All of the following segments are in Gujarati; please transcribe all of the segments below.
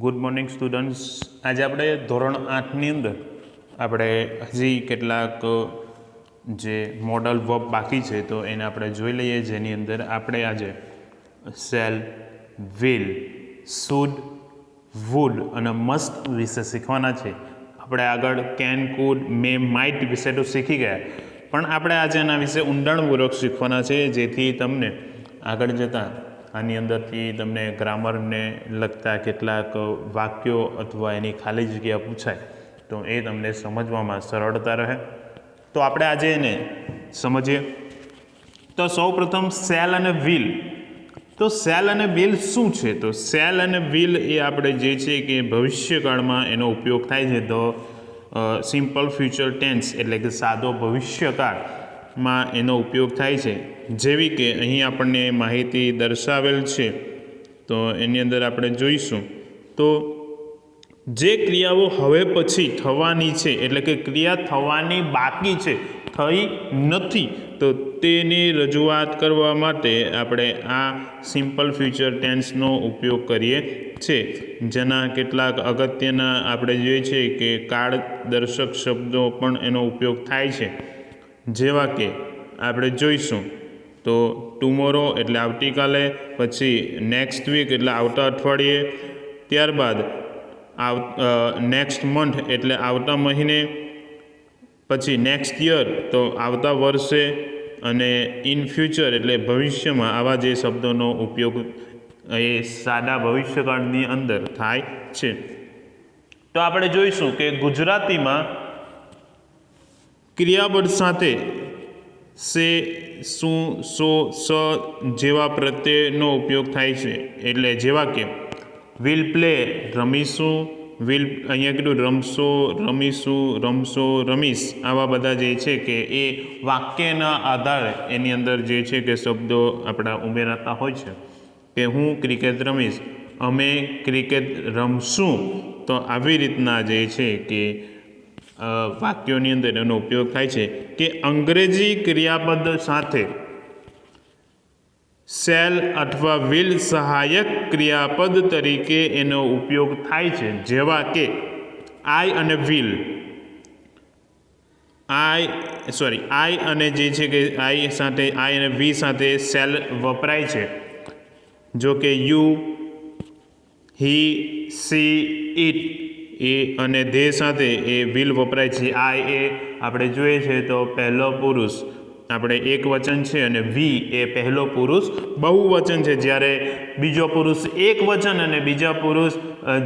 Good morning students. આજે આપણે ધોરણ 8ની અંદર આપણે હજી કેટલાક જે મોડલ વર્બ બાકી છે તો એને આપણે જોઈ લઈએ, જેની અંદર આપણે આજે શેલ, વિલ, શુડ, વુડ અને મસ્ટ વિશે શીખવાના છે. આપણે આગળ કેન, કુડ, મે, માઇટ વિશે તો શીખી ગયા, પણ આપણે આજે એના વિશે ઊંડાણપૂર્વક શીખવાના છે, જેથી તમને આગળ જતાં આની અંદરથી તમને ગ્રામરને લગતા કેટલાક વાક્યો અથવા એની ખાલી જગ્યા પૂછાય તો એ તમને સમજવામાં સરળતા રહે. તો આપણે આજે એને સમજીએ. તો સૌપ્રથમ શેલ અને વિલ. તો શેલ અને વિલ શું છે? તો શેલ અને વિલ એ આપણે જે છે કે ભવિષ્યકાળમાં એનો ઉપયોગ થાય છે. તો સિમ્પલ ફ્યુચર ટેન્સ એટલે કે સાદો ભવિષ્યકાળમાં એનો ઉપયોગ થાય છે. જેવી કે અહીં આપણને માહિતી દર્શાવેલ છે, તો એની અંદર આપણે જોઈશું. તો જે ક્રિયાઓ હવે પછી થવાની છે, એટલે કે ક્રિયા થવાની બાકી છે, થઈ નથી, તો તેની રજૂઆત કરવા માટે આપણે આ સિમ્પલ ફ્યુચર ટેન્સનો ઉપયોગ કરીએ છીએ. જેના કેટલાક અગત્યના આપણે જોઈએ છીએ કે કાળદર્શક શબ્દો પણ એનો ઉપયોગ થાય છે. જેવા કે આપણે જોઈશું તો ટુમોરો એટલે આવતીકાલે, પછી નેક્સ્ટ વીક એટલે આવતા અઠવાડિયે, ત્યારબાદ નેક્સ્ટ મંથ એટલે આવતા મહિને, પછી નેક્સ્ટ યર તો આવતા વર્ષે, અને ઇન ફ્યુચર એટલે ભવિષ્યમાં. આવા જે શબ્દોનો ઉપયોગ એ સાદા ભવિષ્યકાળની અંદર થાય છે. તો આપણે જોઈશું કે ગુજરાતીમાં ક્રિયાપદ સાથે સે, શું, સો, સ જેવા પ્રત્યયનો ઉપયોગ થાય છે. એટલે જેવા કે વિલ પ્લે રમીશું, વિલ અહીંયા કીધું રમશો, રમીશું, રમશો, રમીશ. આવા બધા જે છે કે એ વાક્યના આધારે એની અંદર જે છે કે શબ્દો આપણા ઉમેરાતા હોય છે. કે હું ક્રિકેટ રમીશ, અમે ક્રિકેટ રમશું. તો આવી રીતના જે છે કે વાક્યોની અંદર એનો ઉપયોગ થાય છે. કે અંગ્રેજી ક્રિયાપદ સાથે શેલ અથવા વિલ સહાયક ક્રિયાપદ તરીકે એનો ઉપયોગ થાય છે. જેવા કે આઈ અને વિલ, આઈ અને જે છે કે આઈ અને વી સાથે શેલ વપરાય છે. જો કે યુ, હી, સી, ઇટ એ અને ધે સાથે એ વિલ વપરાય છે. આઈ એ આપણે જોઈએ છે તો પહેલો પુરુષ આપણે એક વચન છે, અને વી એ પહેલો પુરુષ બહુવચન છે. જ્યારે બીજો પુરુષ એક વચન અને બીજા પુરુષ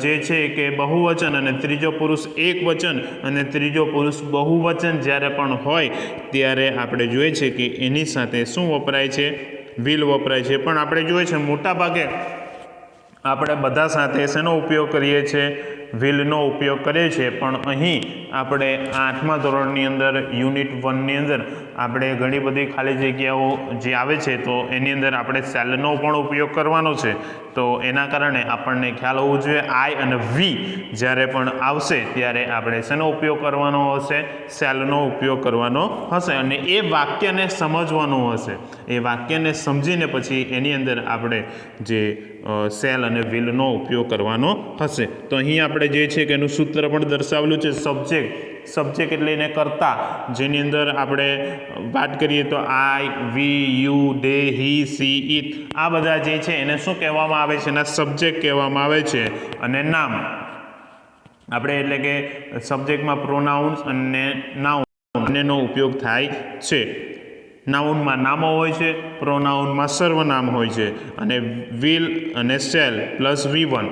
જે છે કે બહુવચન, અને ત્રીજો પુરુષ એક વચન અને ત્રીજો પુરુષ બહુવચન જ્યારે પણ હોય ત્યારે આપણે જોઈએ છે કે એની સાથે શું વપરાય છે? વિલ વપરાય છે. પણ આપણે જોઈએ છે મોટા ભાગે આપણે બધા સાથે શેનો ઉપયોગ કરીએ છીએ? વિલનો ઉપયોગ કરીએ છીએ. પણ અહીં આપણે 8મા ધોરણની અંદર યુનિટ 1ની અંદર આપણે ઘણી બધી ખાલી જગ્યાઓ જે આવે છે તો એની અંદર આપણે શેલનો પણ ઉપયોગ કરવાનો છે. તો એના કારણે આપણને ખ્યાલ હોવો જોઈએ આઈ અને વી જ્યારે પણ આવશે ત્યારે આપણે શેનો ઉપયોગ કરવાનો હશે? શેલનો ઉપયોગ કરવાનો હશે. અને એ વાક્યને સમજવાનું હશે. એ વાક્યને સમજીને પછી એની અંદર આપણે જે શેલ અને વિલનો ઉપયોગ કરવાનો હશે. તો અહીં આપણે જે છે કે એનું સૂત્ર પણ દર્શાવેલું છે. સબ્જેક્ટ એટલે એને કરતા, જેની અંદર આપણે વાત કરીએ તો I, we, you, they, he, she, it આ બધા જે છે એને શું કહેવામાં આવે છે? એના સબ્જેક્ટ કહેવામાં આવે છે. અને નામ આપણે એટલે કે સબ્જેક્ટમાં પ્રોનાઉન્સ અને નાઉન બંનેનો ઉપયોગ થાય છે. નાઉનમાં નામો હોય છે, પ્રોનાઉનમાં સર્વનામ હોય છે. અને વિલ અને શેલ પ્લસ V1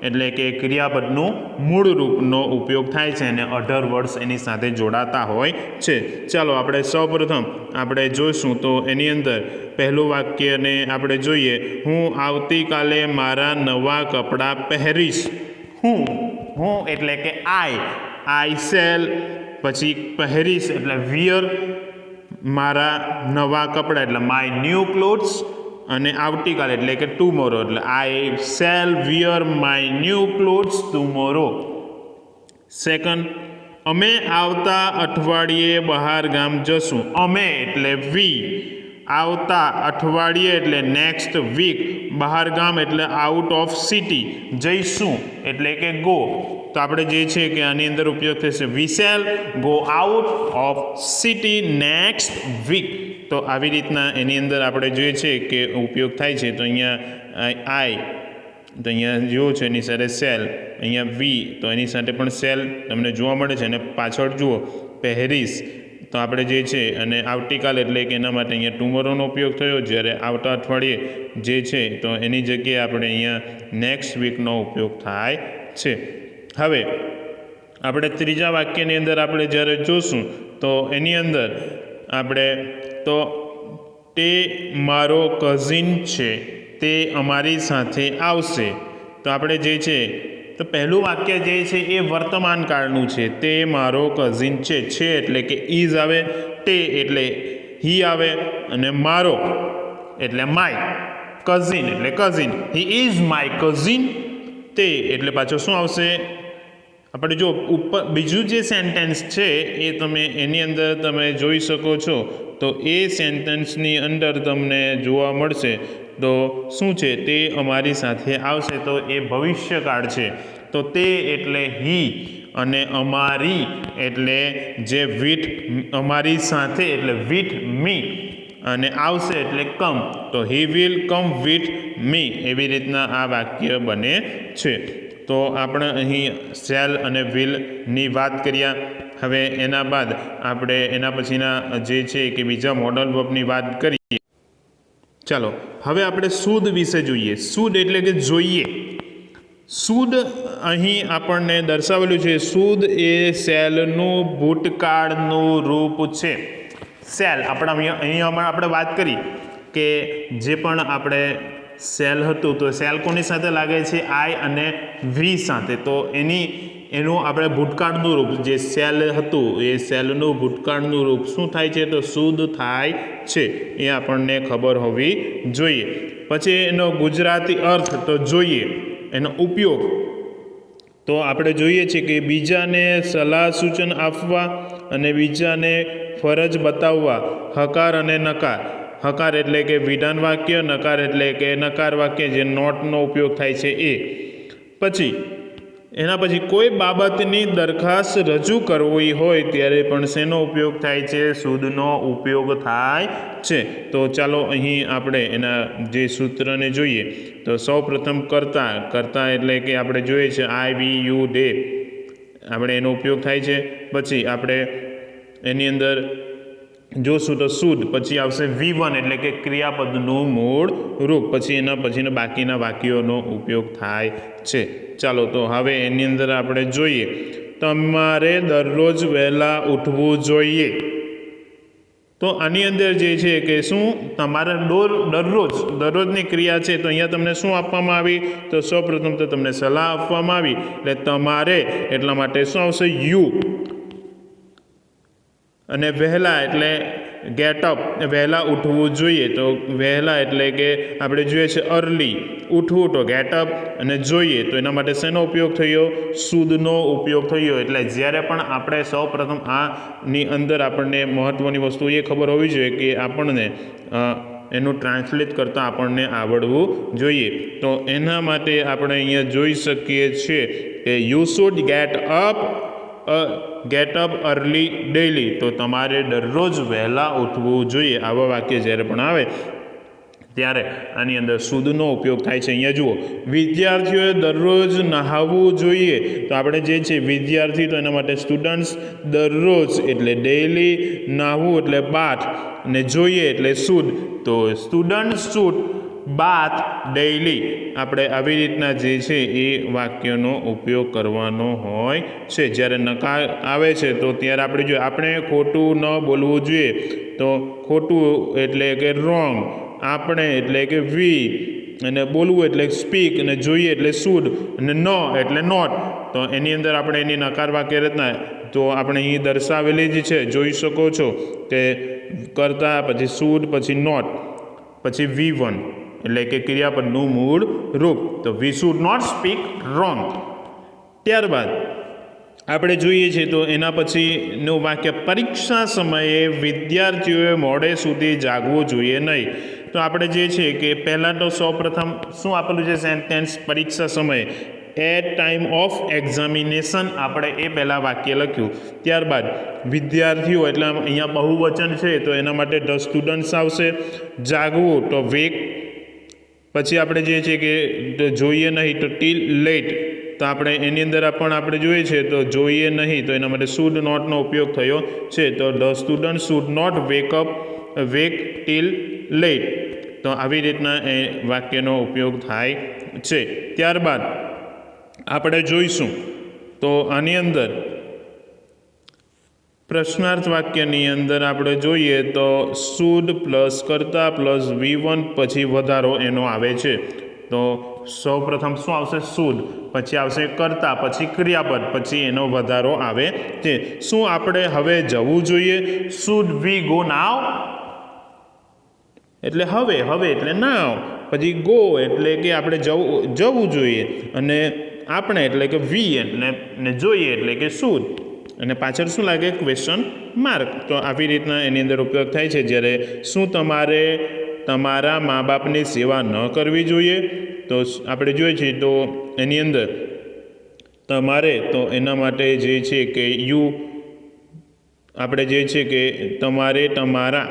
એટલે કે ક્રિયાપદનું મૂળ રૂપનો ઉપયોગ થાય છે, અને 18 વર્ષ એની સાથે જોડાતા હોય છે. ચાલો આપણે સૌપ્રથમ આપણે જોઈશું. તો એની અંદર પહેલું વાક્યને આપણે જોઈએ. હું આવતીકાલે મારા નવા કપડાં પહેરીશ. હું એટલે કે આઈ શેલ, પછી પહેરીશ એટલે વિયર, મારા નવા કપડાં એટલે માય ન્યૂ ક્લોથ્સ, અને આવતીકાલે એટલે કે ટુમોરો એટલે I shall wear my new clothes tomorrow. Second, અમે આવતા અઠવાડિયે બહાર ગામ જશું. અમે એટલે વી, આવતા અઠવાડિયે એટલે નેક્સ્ટ વીક, બહાર ગામ એટલે આઉટ ઓફ સિટી, જઈશું એટલે કે ગો, તો આપણે જે છે કે આની અંદર ઉપયોગ થશે we shall go out of city next week. તો આવી રીતના એની અંદર આપણે જોઈએ છે કે ઉપયોગ થાય છે. તો અહીંયા આઈ, તો અહીંયા જુઓ છો એની સાથે સેલ, અહીંયા વી, તો એની સાથે પણ સેલ તમને જોવા મળે છે. અને પાછળ જુઓ પેરિસ, તો આપણે જે છે અને આવતીકાલ એટલે કે એના માટે અહીંયા ટુમોરોનો ઉપયોગ થયો, જ્યારે આવતા અઠવાડિયે જે છે તો એની જગ્યાએ આપણે અહીંયા નેક્સ્ટ વીકનો ઉપયોગ થાય છે. હવે આપણે ત્રીજા વાક્યની અંદર આપણે જ્યારે જોશું તો એની અંદર આપણે તો તે મારો કઝિન છે, તે અમારી સાથે આવશે. તો આપણે જે છે તો પહેલું વાક્ય જે છે એ વર્તમાન કાળનું છે. તે મારો કઝિન છે એટલે કે ઇઝ આવે, તે એટલે હી આવે, અને મારો એટલે માય, કઝિન એટલે cousin, he is my cousin. તે એટલે પાછો શું આવશે? આપણે જો ઉપર બીજું જે સેન્ટેન્સ છે એ તમે એની અંદર તમે જોઈ શકો છો. તો એ સેન્ટેન્સની અંદર તમને જોવા મળશે તો શું છે? તે અમારી સાથે આવશે. તો એ ભવિષ્યકાળ છે. તો તે એટલે હી, અને અમારી એટલે જે વિથ, અમારી સાથે એટલે વિથ મી, અને આવશે એટલે કમ, તો he will come with me. એવી રીતના આ વાક્ય બને છે. તો આપણે અહીં શેલ અને વિલની વાત કર્યા. હવે એના બાદ આપણે એના પછીના જે છે કે બીજા મોડલ વર્બની વાત કરીએ. ચાલો હવે આપણે શુડ વિશે જોઈએ. શુડ એટલે કે જોઈએ. શુડ અહીં આપણને દર્શાવેલું છે. શુડ એ શેલનું ભૂતકાળનું રૂપ છે. શેલ અહીંયા આપણે વાત કરી કે જે પણ આપણે સેલ હતું, તો સેલ કોની સાથે લાગે છે? આઈ અને વી સાથે. તો એનું આપણે ભૂતકાળનું રૂપ જે સેલ હતું એ સેલનું ભૂતકાળનું રૂપ શું થાય છે? તો શુડ થાય છે. એ આપણને ખબર હોવી જોઈએ. પછી એનો ગુજરાતી અર્થ તો જોઈએ, એનો ઉપયોગ તો આપણે જોઈએ છે કે બીજાને સલાહ સૂચન આપવા અને બીજાને ફરજ બતાવવા. હકાર અને નકાર. હકાર એટલે કે વિધાન વાક્ય, નકાર એટલે કે નકાર વાક્ય જે નોટનો ઉપયોગ થાય છે એ. પછી એના પછી કોઈ બાબતની દરખાસ્ત રજૂ કરવી હોય ત્યારે પણ શેનો ઉપયોગ થાય છે? શુડનો ઉપયોગ થાય છે. તો ચાલો અહીં આપણે એના જે સૂત્રને જોઈએ. તો સૌ પ્રથમ કરતા એટલે કે આપણે જોઈએ છે આઈ, વી, યુ, દે, આપણે એનો ઉપયોગ થાય છે. પછી આપણે એની અંદર જોશું તો શુડ, પછી આવશે V1 એટલે કે ક્રિયાપદનું મૂળ રૂપ, પછી એના પછીના બાકીના વાક્યોનો ઉપયોગ થાય છે. ચાલો તો હવે એની અંદર આપણે જોઈએ. તમારે દરરોજ વહેલા ઉઠવું જોઈએ. તો આની અંદર જે છે કે શું? તમારે દરરોજની ક્રિયા છે. તો અહીંયા તમને શું આપવામાં આવી? તો સૌપ્રથમ તો તમને સલાહ આપવામાં આવી, એટલે તમારે એટલા માટે શું આવશે? યુ. અને વહેલા એટલે ગેટ અપ, વહેલા ઉઠવું જોઈએ. તો વહેલા એટલે કે આપણે જોઈએ છે અર્લી, ઉઠવું તો ગેટ અપ, અને જોઈએ તો એના માટે શેનો ઉપયોગ થયો? શુડનો ઉપયોગ થયો. એટલે જ્યારે પણ આપણે સૌ પ્રથમ આની અંદર આપણને મહત્ત્વની વસ્તુ એ ખબર હોવી જોઈએ કે આપણને એનું ટ્રાન્સલેટ કરતાં આપણને આવડવું જોઈએ. તો એના માટે આપણે અહીંયા જોઈ શકીએ છીએ કે you should get up early daily. તો તમારે દરરોજ વહેલા ઉઠવું જોઈએ. આવા વાક્ય જ્યારે પણ આવે ત્યારે આની અંદર શુડનો ઉપયોગ થાય છે. અહીંયા જુઓ, વિદ્યાર્થીઓએ દરરોજ નહાવું જોઈએ. તો આપણે જે છે વિદ્યાર્થી, તો એના માટે સ્ટુડન્ટ્સ, દરરોજ એટલે ડેઇલી, નહાવું એટલે બાથ, અને જોઈએ એટલે શુડ. તો સ્ટુડન્ટ્સ શુડ બાથ ડેઇલી. આપણે આવી રીતના જે છે એ વાક્યનો ઉપયોગ કરવાનો હોય છે. જ્યારે નકાર આવે છે તો ત્યારે આપણે જોઈએ આપણે ખોટું ન બોલવું જોઈએ. તો ખોટું એટલે કે રોંગ, આપણે એટલે કે વી, અને બોલવું એટલે સ્પીક, અને જોઈએ એટલે શુડ, અને ન એટલે નોટ. તો એની અંદર આપણે એની નકાર વાક્ય રચના તો આપણે અહીં દર્શાવેલી જ છે, જોઈ શકો છો કે કરતા, પછી શુડ, પછી નોટ, પછી V1 એટલે કે ક્રિયાપદનું મૂળ રૂપ. તો we should not speak wrong. ત્યારબાદ આપણે જોઈએ છીએ તો એના પછીનું વાક્ય, પરીક્ષા સમયે વિદ્યાર્થીઓએ મોડે સુધી જાગવું જોઈએ નહીં. તો આપણે જે છે કે પહેલાં તો સૌપ્રથમ શું આપેલું છે સેન્ટેન્સ પરીક્ષા સમયે એટ ટાઈમ ઓફ એક્ઝામિનેશન આપણે એ પહેલાં વાક્ય લખ્યું. ત્યારબાદ વિદ્યાર્થીઓ એટલે અહીંયા બહુવચન છે તો એના માટે ધ સ્ટુડન્ટ્સ આવશે. જાગવું તો વેક. પછી આપણે જે છે કે જોઈએ નહીં તો ટીલ લેટ. તો આપણે એની અંદર પણ આપણે જોઈએ છે તો જોઈએ નહીં તો એના માટે શુડ નોટનો ઉપયોગ થયો છે. તો the student should not wake till late. તો આવી રીતના એ વાક્યનો ઉપયોગ થાય છે. ત્યારબાદ આપણે જોઈશું તો આની અંદર પ્રશ્નાર્થ વાક્યની અંદર આપણે જોઈએ તો શુડ પ્લસ કરતા પ્લસ V1 પછી વધારો એનો આવે છે. તો સૌપ્રથમ શું આવશે શુડ, પછી આવશે કરતા, પછી ક્રિયાપદ, પછી એનો વધારો આવે છે. શું આપણે હવે જવું જોઈએ? શુડ વી ગો નાવ એટલે હવે એટલે નાવ. પછી ગો એટલે કે આપણે જવું જોઈએ અને આપણે એટલે કે વી એટલે ને જોઈએ એટલે કે શુડ અને પાછળ શું લાગે ક્વેશ્ચન માર્ક. તો આવી રીતના એની અંદર ઉપયોગ થાય છે. જ્યારે શું તમારે તમારા મા બાપની સેવા ન કરવી જોઈએ? તો આપણે જોઈએ છીએ તો એની અંદર તમારે તો એના માટે જે છે કે યુ આપણે જે છે કે તમારે તમારા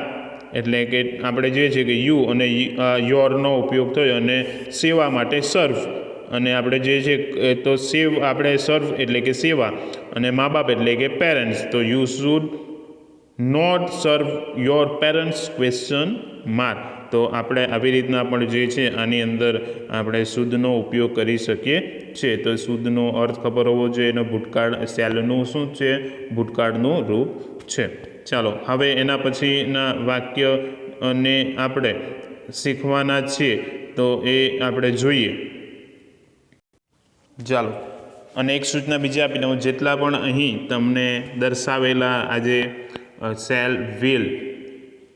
એટલે કે આપણે જોઈએ છીએ કે યુ અને યોરનો ઉપયોગ થયો અને સેવા માટે સર્વ અને આપણે જે છે તો આપણે સર્વ એટલે કે સેવા અને મા બાપ એટલે કે પેરેન્ટ્સ. તો યુ શુડ નોટ સર્વ યોર પેરેન્ટ્સ ક્વેશ્ચન માર્ક. તો આપણે આવી રીતના પણ જે છે આની અંદર આપણે શુદ્ધનો ઉપયોગ કરી શકીએ છીએ. તો શુદ્ધનો અર્થ ખબર હોવો જોઈએ. એનો ભૂતકાળ શેલનું શું છે? ભૂતકાળનું રૂપ છે. ચાલો હવે એના પછીના વાક્ય અને આપણે શીખવાના છીએ તો એ આપણે જોઈએ. ચાલો અને એક સૂચના બીજી આપી દઉં. જેટલા પણ અહીં તમને દર્શાવેલા આજે સેલ વિલ,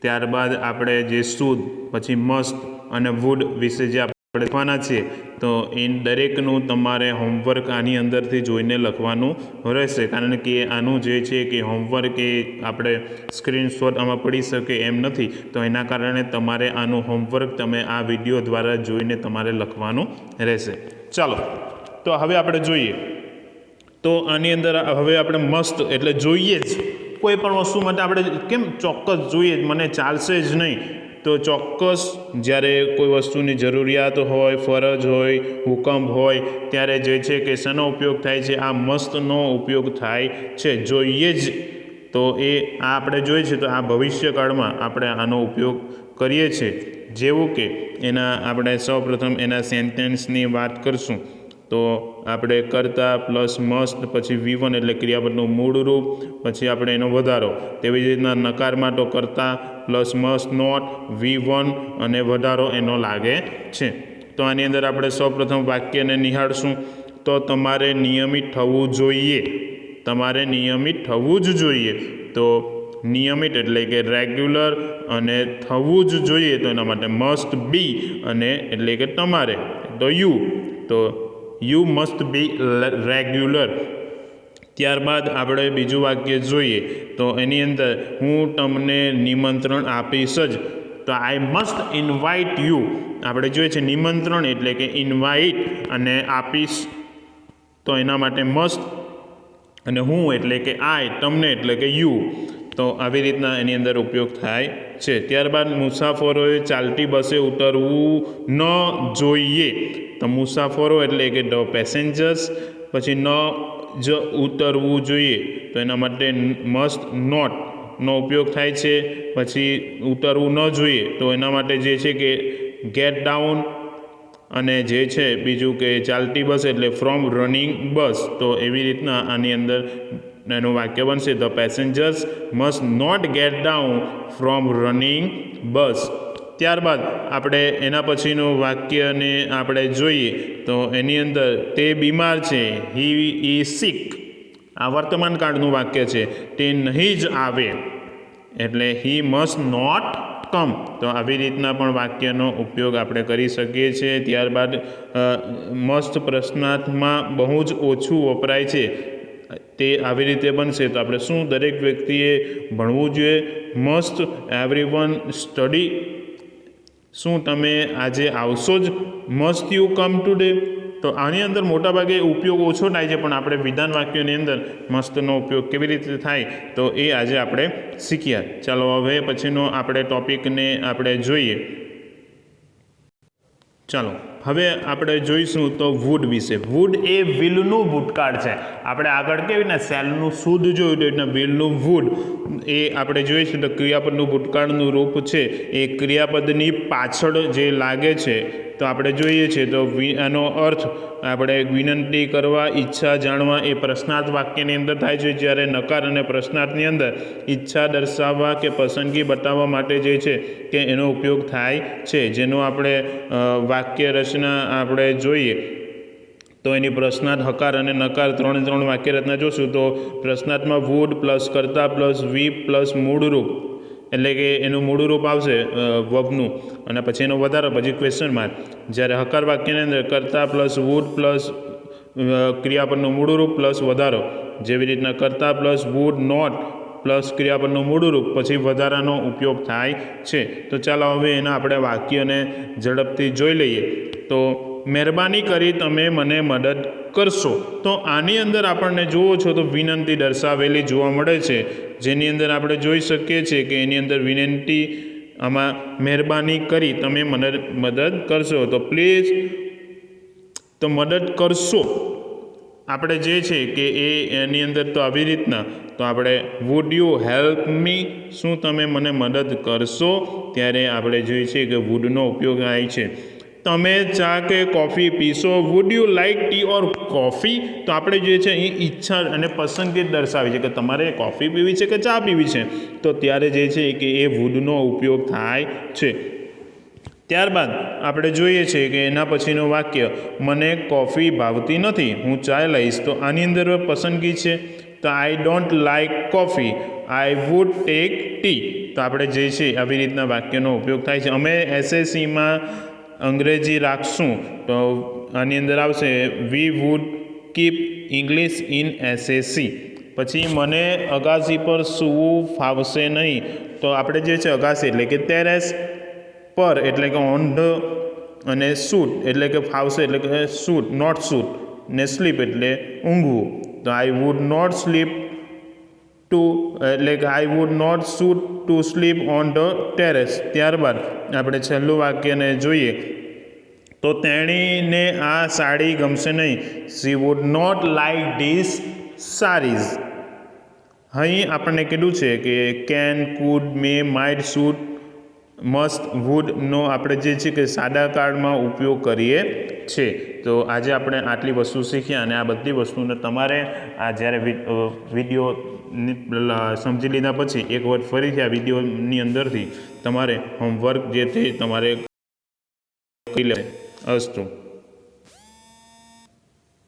ત્યારબાદ આપણે જે શુડ, પછી મસ્ટ અને વુડ વિશે જે આપણે લખવાના છીએ તો એ દરેકનું તમારે હોમવર્ક આની અંદરથી જોઈને લખવાનું રહેશે. કારણ કે આનું જે છે કે હોમવર્ક એ આપણે સ્ક્રીનશોટ આમાં પડી શકે એમ નથી. તો એના કારણે તમારે આનું હોમવર્ક તમે આ વિડીયો દ્વારા જોઈને તમારે લખવાનું રહેશે. ચાલો તો હવે આપણે જોઈએ તો આની અંદર હવે આપણે મસ્ત એટલે જોઈએ જ. કોઈ પણ વસ્તુ માટે આપણે કેમ ચોક્કસ જોઈએ જ, મને ચાલશે જ નહીં. તો ચોક્કસ જ્યારે કોઈ વસ્તુની જરૂરિયાત હોય, ફરજ હોય, હુકમ હોય ત્યારે જે છે કે શેનો ઉપયોગ થાય છે? આ મસ્તનો ઉપયોગ થાય છે. જોઈએ જ તો એ આપણે જોઈએ છે તો આ ભવિષ્યકાળમાં આપણે આનો ઉપયોગ કરીએ છીએ. જેવું કે એના આપણે સૌપ્રથમ એના સેન્ટેન્સની વાત કરશું તો આપણે કરતા પ્લસ મસ્ટ પછી V1 એટલે ક્રિયાપદનું મૂળ રૂપ, પછી આપણે એનો વધારો. તેવી જ રીતના નકારમાં તો કરતા પ્લસ મસ્ટ નોટ V1 અને વધારો એનો લાગે છે. તો આની અંદર આપણે સૌપ્રથમ વાક્યને નિહાળશું તો તમારે નિયમિત થવું જોઈએ. તમારે નિયમિત થવું જ જોઈએ. તો નિયમિત એટલે કે રેગ્યુલર અને થવું જ જોઈએ તો એના માટે મસ્ટ બી અને એટલે કે તમારે તો યુ. તો યુ મસ્ટ બી રેગ્યુલર. ત્યારબાદ આપણે બીજું વાક્ય જોઈએ તો એની અંદર હું તમને નિમંત્રણ આપીશ જ. તો આઈ મસ્ટ ઇન્વાઇટ યુ. આપણે જોઈએ છે નિમંત્રણ એટલે કે ઇન્વાઇટ અને આપીશ તો એના માટે મસ્ટ અને હું એટલે કે આઈ, તમને એટલે કે યુ. તો આવી રીતના એની અંદર ઉપયોગ થાય છે. ત્યારબાદ મુસાફરોએ ચાલતી બસે ઉતરવું ન જોઈએ. તો મુસાફરો એટલે કે ધ પેસેન્જર્સ, પછી ન જ ઉતરવું જોઈએ તો એના માટે મસ્ટ નોટનો ઉપયોગ થાય છે. પછી ઉતરવું ન જોઈએ તો એના માટે જે છે કે ગેટ ડાઉન અને જે છે બીજું કે ચાલતી બસ એટલે ફ્રોમ રનિંગ બસ. તો એવી રીતના આની અંદર એનું વાક્ય બનશે the passengers must not get down from running bus. ત્યારબાદ આપણે એના પછીનું વાક્યને આપણે જોઈએ તો એની અંદર તે બીમાર છે. હી ઇઝ સિક. આ વર્તમાન કાળનું વાક્ય છે. તે નહીં જ આવે એટલે હી મસ્ટ નોટ કમ. તો આવી રીતના પણ વાક્યનો ઉપયોગ આપણે કરી શકીએ છીએ. ત્યારબાદ મસ્ટ પ્રશ્નાર્થમાં બહુ જ ઓછું વપરાય છે. તે આવી રીતે બનશે તો આપણે શું દરેક વ્યક્તિએ ભણવું જોઈએ? મસ્ટ એવરીવન શું તમે આજે આવશો જ? Must you come today? તો આની અંદર મોટાભાગે ઉપયોગ ઓછો થાય છે, પણ આપણે વિધાન વાક્યોની અંદર મસ્તનો ઉપયોગ કેવી રીતે થાય તો એ આજે આપણે શીખ્યા. ચાલો હવે પછીનો આપણે ટોપિકને આપણે જોઈએ. ચાલો હવે આપણે જોઈશું તો વુડ વિશે. વુડ એ વ્હીલનું ભૂતકાળ છે. આપણે આગળ કેવી ને સેલનું શુદ્ધ જોયું તો એટલે વ્હીલનું વુડ એ આપણે જોઈશું તો ક્રિયાપદનું ભૂતકાળનું રૂપ છે એ ક્રિયાપદની પાછળ જે લાગે છે તો આપણે જોઈએ છીએ તો આનો અર્થ આપણે વિનંતી કરવા, ઈચ્છા જાણવા એ પ્રશ્નાર્થ વાક્યની અંદર થાય છે, જ્યારે નકાર અને પ્રશ્નાર્થની અંદર ઈચ્છા દર્શાવવા કે પસંદગી બતાવવા માટે જે છે કે એનો ઉપયોગ થાય છે. જેનો આપણે વાક્ય રચના આપણે જોઈએ તો એની પ્રશ્નાર્થ, હકાર અને નકાર ત્રણ વાક્ય રચના જોશું. તો પ્રશ્નાર્થમાં વુડ પ્લસ કર્તા પ્લસ વી પ્લસ મૂળરૂપ, એટલે કે એનું મૂળરૂપ આવશે વર્બનું અને પછી એનો વધારો, પછી ક્વેશ્ચન માર્ક. જ્યારે હકાર વાક્યની અંદર કર્તા પ્લસ વુડ પ્લસ ક્રિયાપદનું મૂળરૂપ પ્લસ વધારો, જેવી રીતના કર્તા પ્લસ વુડ નોટ પ્લસ ક્રિયાપદનું મૂળરૂપ પછી વધારાનો ઉપયોગ થાય છે. તો ચાલો હવે એના આપણે વાક્યને ઝડપથી જોઈ લઈએ. તો મહેરબાની કરી તમે મને મદદ કરશો. તો આની અંદર આપણને જુઓ છો તો વિનંતી દર્શાવેલી જોવા મળે છે, જેની અંદર આપણે જોઈ શકીએ છીએ કે એની અંદર વિનંતી, આમાં મહેરબાની કરી તમે મને મદદ કરશો. તો પ્લીઝ, તો મદદ કરશો આપણે જે છે કે એની અંદર તો આવી રીતના તો આપણે વુડ યુ હેલ્પ મી, શું તમે મને મદદ કરશો, ત્યારે આપણે જોઈએ છીએ કે વુડનો ઉપયોગ થાય છે. તમે ચા કે કોફી પીશો? Would you like tea or coffee? તો આપણે જે છે એ ઈચ્છા અને પસંદગી દર્શાવી છે કે તમારે કોફી પીવી છે કે ચા પીવી છે, તો ત્યારે જે છે કે એ વુડનો ઉપયોગ થાય છે. ત્યારબાદ આપણે જોઈએ છીએ કે એના પછીનું વાક્ય, મને કોફી ભાવતી નથી, હું ચા લઈશ. તો આની અંદર પસંદગી છે તો I don't like coffee, I would take T. તો આપણે જે છે આવી રીતના વાક્યનો ઉપયોગ થાય છે. અમે એસએસસીમાં અંગ્રેજી રાખશું તો આની અંદર આવશે વી wood keep English in SSC. પછી મને અગાસી પર સૂવું ફાવશે નહીં. તો આપણે જે છે અગાસી એટલે કે ટેરેસ પર એટલે કે ઓન ધ, અને શૂટ એટલે કે ફાવશે એટલે કે શૂટ, નોટ શૂટ, ને સ્લીપ એટલે ઊંઘવું. તો I would not sleep to, એટલે કે I would not suit to sleep on the terrace. ત્યારબાદ આપણે છેલ્લું વાક્યને જોઈએ તો તેણીને આ સાડી ગમશે નહીં, she would not like this saris. અહીં આપણને કીધું છે કે can, could, may, might, should, must, વુડનો આપણે જે છે કે સાદા કાળમાં ઉપયોગ કરીએ છીએ. તો આજે આપણે આટલી વસ્તુ શીખ્યા અને આ બધી વસ્તુને તમારે આ જ્યારે વિડીયો સમજી લીધા પછી એક વખત ફરીથી આ વિડીયોની અંદરથી તમારે હોમવર્ક જે છે તમારે કરી લે. અસ્તુ.